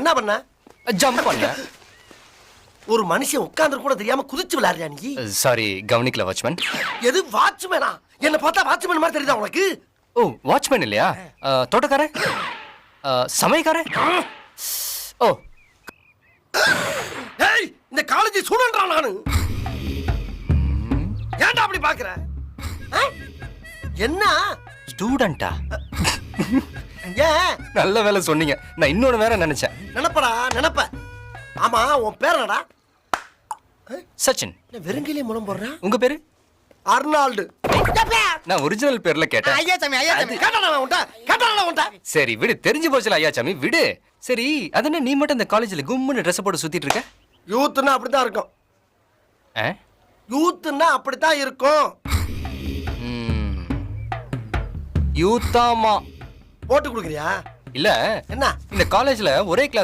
என்ன பண்ண? ஜம்ப் பண்ண. ஒரு மனுஷன் உட்கார்ந்து கூட தெரியாம குதிச்சு விளையாடுறியா நீ? சாரி, கவனிக்கல வாட்ச்மேன். எது வாட்ச்மேனா? என்ன பார்த்தா வாட்ச்மேன் மாதிரி தெரியுதா உனக்கு? ஓ, வாட்ச்மேன் இல்லையா? தோட்டக்காரன், சமையக்காரன். ஓ, ஏய், இந்த காலேஜ் ஸ்டூடெண்ட்ரா நானு. ஏன்டா அப்படி பாக்குற? என்ன ஸ்டூடெண்டா? ஏன் நல்ல வேலை சொன்னீங்க. நான் இன்னொன்னு வேற நினைச்சேன். நினைப்படா நினைப்ப. ஆமா, உன் பேர் என்னடா? சச்சின். வெறுங்கிலே முளம் போடுறேன். உங்க பேரு? அர்னால்டு. நான் ஒரிஜினல் பேர்ல கேட்டேன். ஐயா சாமி, ஐயா சாமி. கேட்டானா உன்ட்ட? சரி விடு, தெரிஞ்சு போச்சுல ஐயா சாமி, விடு. சரி, அது என்ன நீ மட்டும் இந்த காலேஜ்ல கும்முன்னு ட்ரெஸ் போட்டு சுத்திட்டு இருக்க? யூத்னா அப்படித்தான் இருக்கும். ஆ? யூத்னா அப்படித்தான் இருக்கும். யூத்தாமா போட்டு கொடுக்குறியா? இல்ல, என்ன இந்த காலேஜ்ல ஒரே கிளாஸ்ல